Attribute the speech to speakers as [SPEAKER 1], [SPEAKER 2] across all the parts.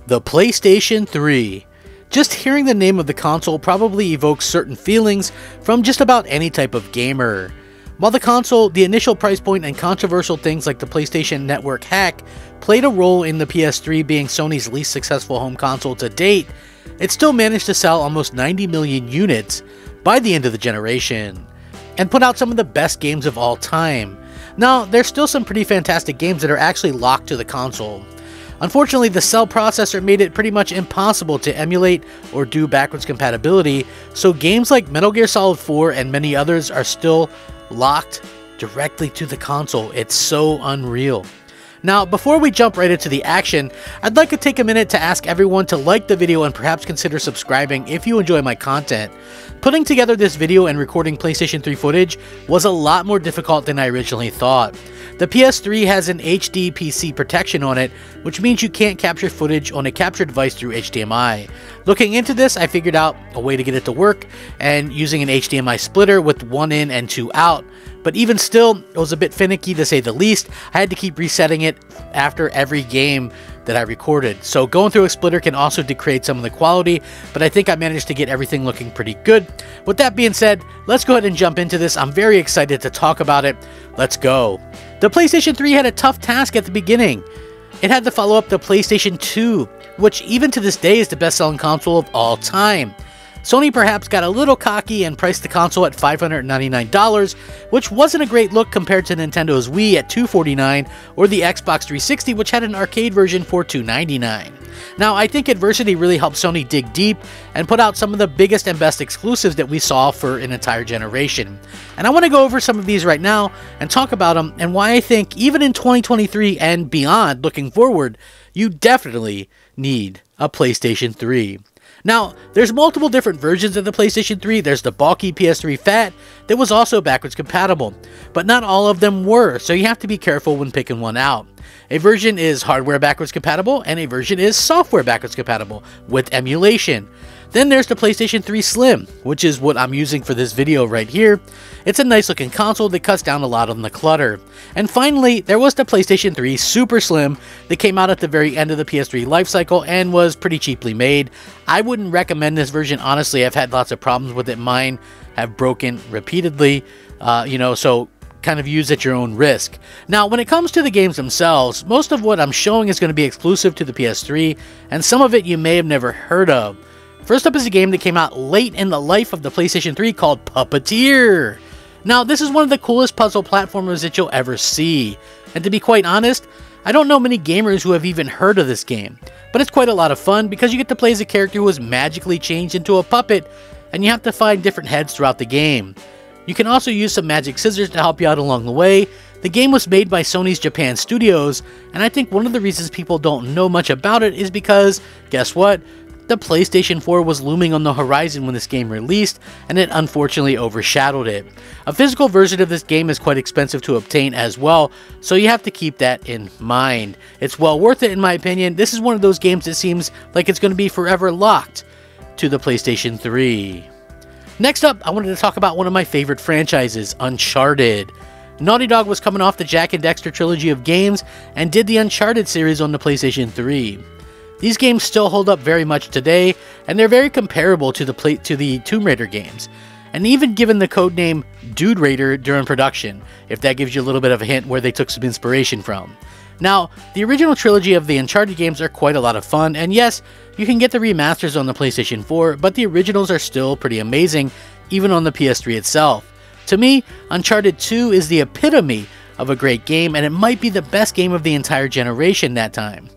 [SPEAKER 1] The PlayStation 3. Just hearing the name of the console probably evokes certain feelings from just about any type of gamer. While the console, the initial price point, and controversial things like the PlayStation Network hack played a role in the PS3 being Sony's least successful home console to date, it still managed to sell almost 90 million units by the end of the generation, and put out some of the best games of all time. Now, there's still some pretty fantastic games that are actually locked to the console. Unfortunately, the cell processor made it pretty much impossible to emulate or do backwards compatibility, so games like Metal Gear Solid 4 and many others are still locked directly to the console. It's so unreal. Now, before we jump right into the action, I'd like to take a minute to ask everyone to like the video and perhaps consider subscribing if you enjoy my content. Putting together this video and recording PlayStation 3 footage was a lot more difficult than I originally thought. The PS3 has an HD PC protection on it, which means you can't capture footage on a capture device through HDMI. Looking into this, I figured out a way to get it to work, and using an HDMI splitter with one in and two out. But even still, it was a bit finicky to say the least. I had to keep resetting it after every game that I recorded. So going through a splitter can also degrade some of the quality, but I think I managed to get everything looking pretty good. With that being said, let's go ahead and jump into this. I'm very excited to talk about it. Let's go. The PlayStation 3 had a tough task at the beginning. It had to follow up the PlayStation 2, which even to this day is the best-selling console of all time. Sony perhaps got a little cocky and priced the console at $599, which wasn't a great look compared to Nintendo's Wii at $249 or the Xbox 360, which had an arcade version for $299. Now, I think adversity really helped Sony dig deep and put out some of the biggest and best exclusives that we saw for an entire generation. And I want to go over some of these right now and talk about them and why I think even in 2023 and beyond, looking forward, you definitely need a PlayStation 3. Now, there's multiple different versions of the PlayStation 3. There's the bulky PS3 Fat that was also backwards compatible, but not all of them were, so you have to be careful when picking one out. A version is hardware backwards compatible, and a version is software backwards compatible with emulation. Then there's the PlayStation 3 Slim, which is what I'm using for this video right here. It's a nice looking console that cuts down a lot on the clutter. And finally, there was the PlayStation 3 Super Slim that came out at the very end of the PS3 lifecycle and was pretty cheaply made. I wouldn't recommend this version, honestly. I've had lots of problems with it. Mine have broken repeatedly, so kind of use at your own risk. Now, when it comes to the games themselves, most of what I'm showing is going to be exclusive to the PS3, and some of it you may have never heard of. First up is a game that came out late in the life of the PlayStation 3 called Puppeteer. Now, this is one of the coolest puzzle platformers that you'll ever see. And to be quite honest, I don't know many gamers who have even heard of this game. But it's quite a lot of fun because you get to play as a character who is magically changed into a puppet, and you have to find different heads throughout the game. You can also use some magic scissors to help you out along the way. The game was made by Sony's Japan Studios, and I think one of the reasons people don't know much about it is because, guess what? The PlayStation 4 was looming on the horizon when this game released, and it unfortunately overshadowed it. A physical version of this game is quite expensive to obtain as well, so you have to keep that in mind. It's well worth it in my opinion. This is one of those games that seems like it's going to be forever locked to the PlayStation 3. Next up, I wanted to talk about one of my favorite franchises, Uncharted. Naughty Dog was coming off the Jak and Daxter trilogy of games and did the Uncharted series on the PlayStation 3. These games still hold up very much today, and they're very comparable to the Tomb Raider games, and even given the codename Dude Raider during production, if that gives you a little bit of a hint where they took some inspiration from. Now, the original trilogy of the Uncharted games are quite a lot of fun, and yes, you can get the remasters on the PlayStation 4, but the originals are still pretty amazing, even on the PS3 itself. To me, Uncharted 2 is the epitome of a great game, and it might be the best game of the entire generation that time.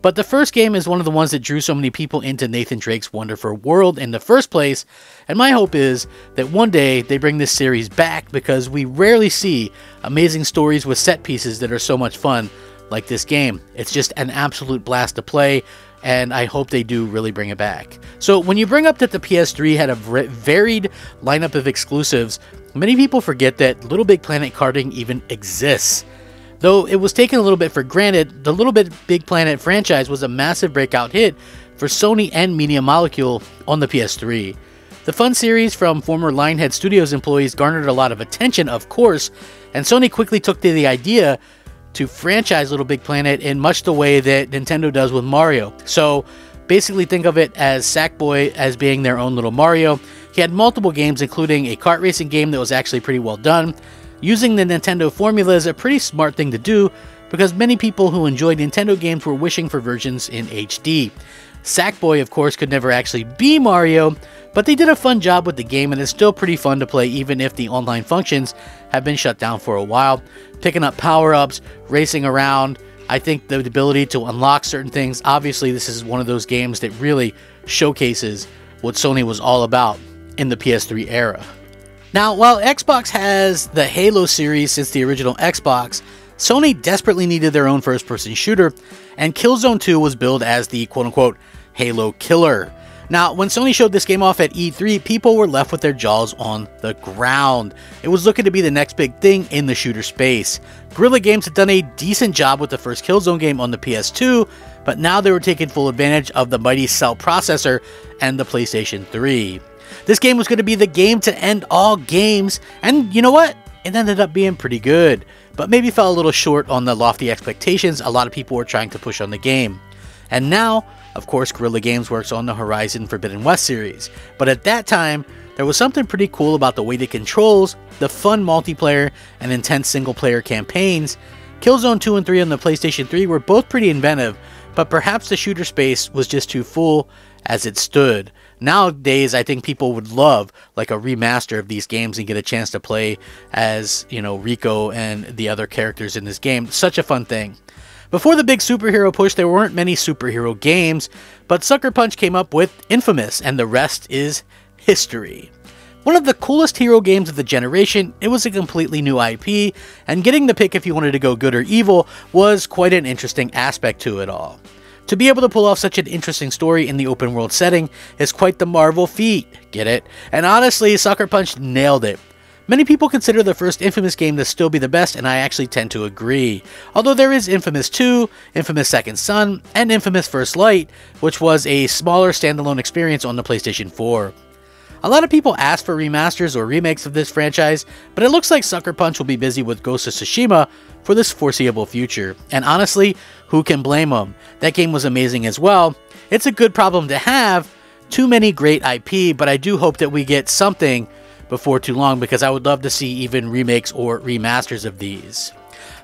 [SPEAKER 1] But the first game is one of the ones that drew so many people into Nathan Drake's wonderful world in the first place, and my hope is that one day they bring this series back because we rarely see amazing stories with set pieces that are so much fun like this game. It's just an absolute blast to play, and I hope they do really bring it back. So when you bring up that the PS3 had a varied lineup of exclusives, many people forget that Little Big Planet karting even exists. Though it was taken a little bit for granted, the Little Big Planet franchise was a massive breakout hit for Sony and Media Molecule on the PS3. The fun series from former Lionhead Studios employees garnered a lot of attention, of course, and Sony quickly took to the idea to franchise Little Big Planet in much the way that Nintendo does with Mario. So basically think of it as Sackboy as being their own little Mario. He had multiple games, including a kart racing game that was actually pretty well done. Using the Nintendo formula is a pretty smart thing to do, because many people who enjoyed Nintendo games were wishing for versions in HD. Sackboy, of course, could never actually be Mario, but they did a fun job with the game, and it's still pretty fun to play even if the online functions have been shut down for a while. Picking up power-ups, racing around, I think the ability to unlock certain things. Obviously, this is one of those games that really showcases what Sony was all about in the PS3 era. Now, while Xbox has the Halo series since the original Xbox, Sony desperately needed their own first-person shooter, and Killzone 2 was billed as the quote-unquote Halo killer. Now, when Sony showed this game off at E3, people were left with their jaws on the ground. It was looking to be the next big thing in the shooter space. Guerrilla Games had done a decent job with the first Killzone game on the PS2, but now they were taking full advantage of the mighty Cell processor and the PlayStation 3. This game was going to be the game to end all games, and you know what? It ended up being pretty good, but maybe fell a little short on the lofty expectations a lot of people were trying to push on the game. And now, of course, Guerrilla Games works on the Horizon Forbidden West series, but at that time, there was something pretty cool about the weighted controls, the fun multiplayer, and intense single-player campaigns. Killzone 2 and 3 on the PlayStation 3 were both pretty inventive, but perhaps the shooter space was just too full as it stood. Nowadays, I think people would love like a remaster of these games and get a chance to play as, you know, Rico and the other characters in this game. Such a fun thing. Before the big superhero push, there weren't many superhero games, but Sucker Punch came up with Infamous, and the rest is history. One of the coolest hero games of the generation, it was a completely new IP, and getting the pick if you wanted to go good or evil was quite an interesting aspect to it all. To be able to pull off such an interesting story in the open world setting is quite the Marvel feat, get it? And honestly, Sucker Punch nailed it. Many people consider the first Infamous game to still be the best, and I actually tend to agree. Although there is Infamous 2, Infamous Second Son, and Infamous First Light, which was a smaller standalone experience on the PlayStation 4. A lot of people ask for remasters or remakes of this franchise, but it looks like Sucker Punch will be busy with Ghost of Tsushima for this foreseeable future. And honestly, who can blame them? That game was amazing as well. It's a good problem to have, too many great IP, but I do hope that we get something before too long, because I would love to see even remakes or remasters of these.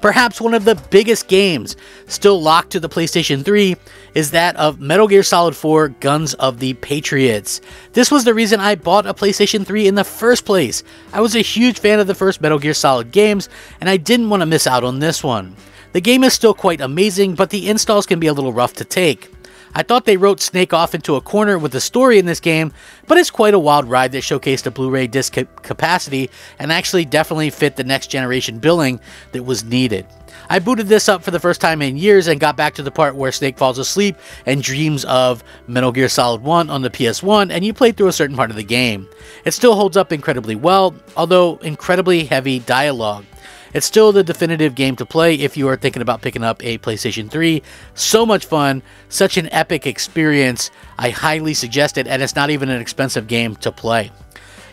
[SPEAKER 1] Perhaps one of the biggest games still locked to the PlayStation 3 is that of Metal Gear Solid 4 Guns of the Patriots. This was the reason I bought a PlayStation 3 in the first place. I was a huge fan of the first Metal Gear Solid games, and I didn't want to miss out on this one. The game is still quite amazing, but the installs can be a little rough to take. I thought they wrote Snake off into a corner with the story in this game, but it's quite a wild ride that showcased the Blu-ray disc capacity and actually definitely fit the next generation billing that was needed. I booted this up for the first time in years and got back to the part where Snake falls asleep and dreams of Metal Gear Solid 1 on the PS1, and you play through a certain part of the game. It still holds up incredibly well, although incredibly heavy dialogue. It's still the definitive game to play if you are thinking about picking up a PlayStation 3. So much fun, such an epic experience. I highly suggest it, and it's not even an expensive game to play.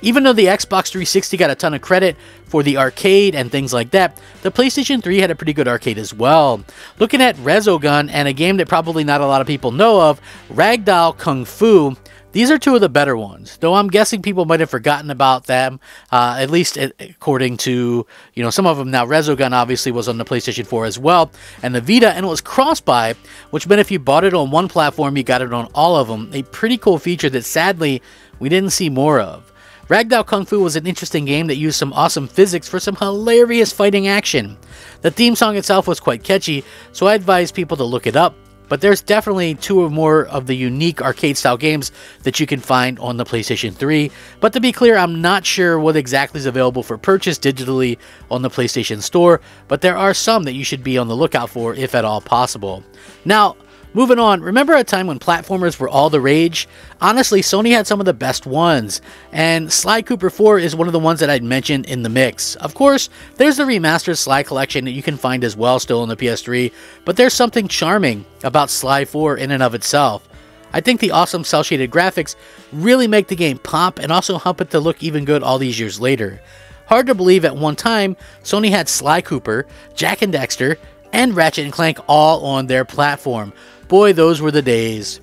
[SPEAKER 1] Even though the Xbox 360 got a ton of credit for the arcade and things like that, the PlayStation 3 had a pretty good arcade as well. Looking at Resogun and a game that probably not a lot of people know of, Ragdoll Kung Fu, these are two of the better ones, though I'm guessing people might have forgotten about them, at least according to, some of them. Now, Resogun obviously was on the PlayStation 4 as well, and the Vita, and it was cross-buy, which meant if you bought it on one platform, you got it on all of them. A pretty cool feature that, sadly, we didn't see more of. Ragdoll Kung Fu was an interesting game that used some awesome physics for some hilarious fighting action. The theme song itself was quite catchy, so I advise people to look it up. But there's definitely two or more of the unique arcade-style games that you can find on the PlayStation 3. But to be clear, I'm not sure what exactly is available for purchase digitally on the PlayStation Store, but there are some that you should be on the lookout for, if at all possible. Now, moving on, remember a time when platformers were all the rage? Honestly, Sony had some of the best ones, and Sly Cooper 4 is one of the ones that I'd mentioned in the mix. Of course, there's the remastered Sly collection that you can find as well still on the PS3, but there's something charming about Sly 4 in and of itself. I think the awesome cel-shaded graphics really make the game pop and also help it to look even good all these years later. Hard to believe at one time, Sony had Sly Cooper, Jak and Daxter, and Ratchet & Clank all on their platform. Boy, those were the days.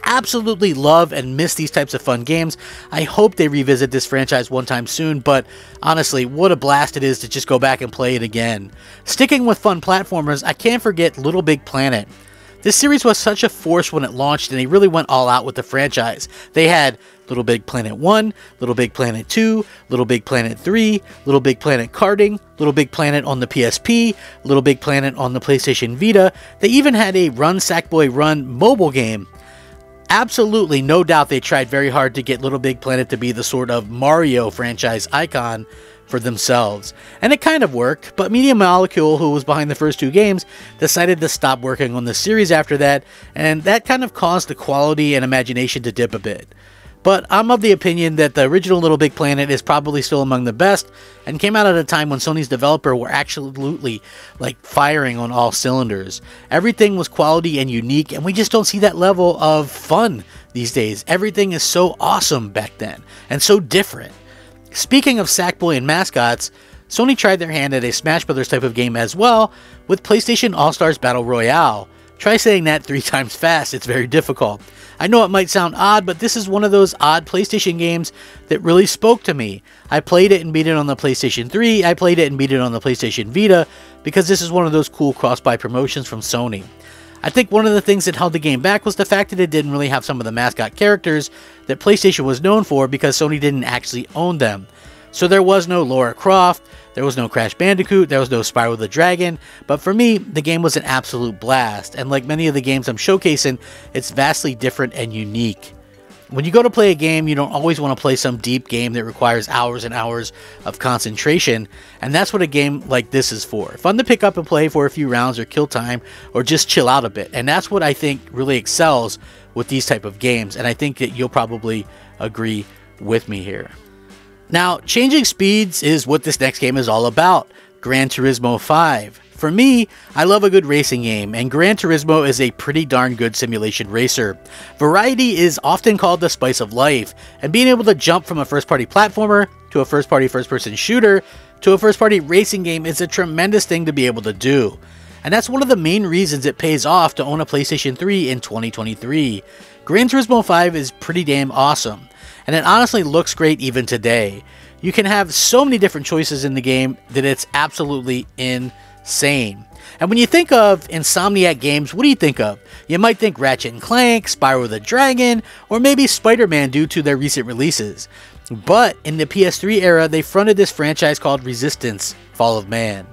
[SPEAKER 1] Absolutely love and miss these types of fun games. I hope they revisit this franchise one time soon, but honestly, what a blast it is to just go back and play it again. Sticking with fun platformers, I can't forget Little Big Planet. This series was such a force when it launched, and they really went all out with the franchise. They had Little Big Planet 1, Little Big Planet 2, Little Big Planet 3, Little Big Planet Karting, Little Big Planet on the PSP, Little Big Planet on the PlayStation Vita. They even had a Run Sackboy Run mobile game. Absolutely, no doubt they tried very hard to get Little Big Planet to be the sort of Mario franchise icon for themselves. And it kind of worked, but Media Molecule, who was behind the first two games, decided to stop working on the series after that, and that kind of caused the quality and imagination to dip a bit. But I'm of the opinion that the original Little Big Planet is probably still among the best, and came out at a time when Sony's developer were absolutely like firing on all cylinders. Everything was quality and unique, and we just don't see that level of fun these days. Everything is so awesome back then, and so different. Speaking of Sackboy and mascots, Sony tried their hand at a Smash Bros. Type of game as well, with PlayStation All-Stars Battle Royale. Try saying that 3 times fast, it's very difficult. I know it might sound odd, but this is one of those odd PlayStation games that really spoke to me. I played it and beat it on the PlayStation 3, I played it and beat it on the PlayStation Vita, because this is one of those cool cross-buy promotions from Sony. I think one of the things that held the game back was the fact that it didn't really have some of the mascot characters that PlayStation was known for, because Sony didn't actually own them. So there was no Lara Croft, there was no Crash Bandicoot, there was no Spyro the Dragon, but for me, the game was an absolute blast, and like many of the games I'm showcasing, it's vastly different and unique. When you go to play a game, you don't always want to play some deep game that requires hours and hours of concentration, and that's what a game like this is for. Fun to pick up and play for a few rounds or kill time, or just chill out a bit, and that's what I think really excels with these type of games, and I think that you'll probably agree with me here. Now, changing speeds is what this next game is all about, Gran Turismo 5. For me, I love a good racing game, and Gran Turismo is a pretty darn good simulation racer. Variety is often called the spice of life, and being able to jump from a first-party platformer, to a first-party first-person shooter, to a first-party racing game is a tremendous thing to be able to do. And that's one of the main reasons it pays off to own a PlayStation 3 in 2023. Gran Turismo 5 is pretty damn awesome, and it honestly looks great even today. You can have so many different choices in the game that it's absolutely insane. And when you think of Insomniac games, what do you think of? You might think Ratchet & Clank, Spyro the Dragon, or maybe Spider-Man due to their recent releases. But in the PS3 era, they fronted this franchise called Resistance: Fall of Man.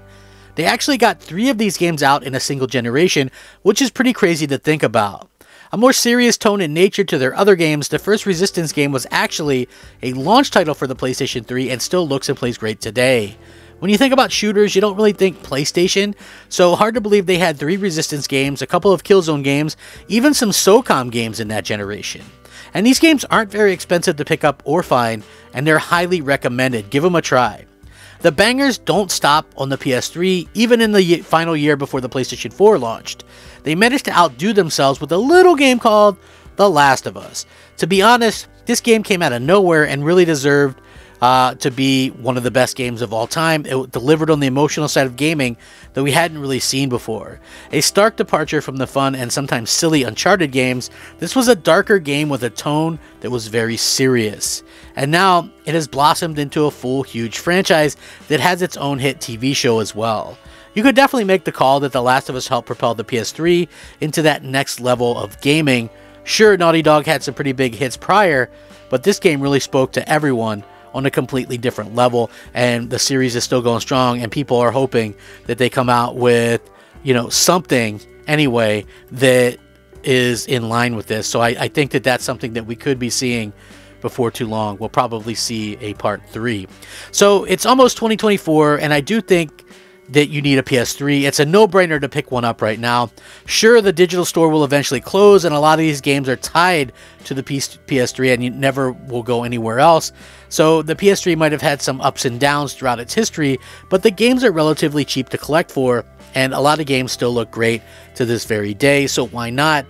[SPEAKER 1] They actually got 3 of these games out in a single generation, which is pretty crazy to think about. A more serious tone in nature to their other games, the first Resistance game was actually a launch title for the PlayStation 3 and still looks and plays great today. When you think about shooters, you don't really think PlayStation, so hard to believe they had 3 Resistance games, a couple of Killzone games, even some SOCOM games in that generation. And these games aren't very expensive to pick up or find, and they're highly recommended. Give them a try. The bangers don't stop on the PS3, even in the final year before the PlayStation 4 launched. They managed to outdo themselves with a little game called The Last of Us. To be honest, this game came out of nowhere and really deserved to be one of the best games of all time. It delivered on the emotional side of gaming that we hadn't really seen before. A stark departure from the fun and sometimes silly Uncharted games, this was a darker game with a tone that was very serious. And now it has blossomed into a full, huge franchise that has its own hit TV show as well. You could definitely make the call that The Last of Us helped propel the PS3 into that next level of gaming. Sure, Naughty Dog had some pretty big hits prior, but this game really spoke to everyone on a completely different level, and the series is still going strong, and people are hoping that they come out with, something anyway that is in line with this. So I think that that's something that we could be seeing before too long. We'll probably see a part 3. So it's almost 2024, and I do think that you need a PS3. It's a no-brainer to pick one up right now. Sure, the digital store will eventually close, and a lot of these games are tied to the PS3 and you never will go anywhere else. So the PS3 might have had some ups and downs throughout its history, but the games are relatively cheap to collect for, and a lot of games still look great to this very day, so why not?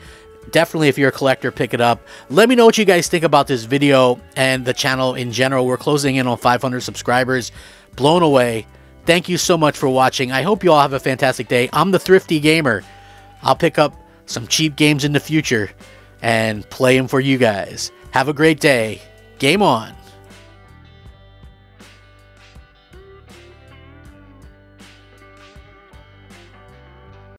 [SPEAKER 1] Definitely, if you're a collector, pick it up. Let me know what you guys think about this video and the channel in general. We're closing in on 500 subscribers. Blown away. Thank you so much for watching. I hope you all have a fantastic day. I'm the Thrifty Gamer. I'll pick up some cheap games in the future and play them for you guys. Have a great day. Game on.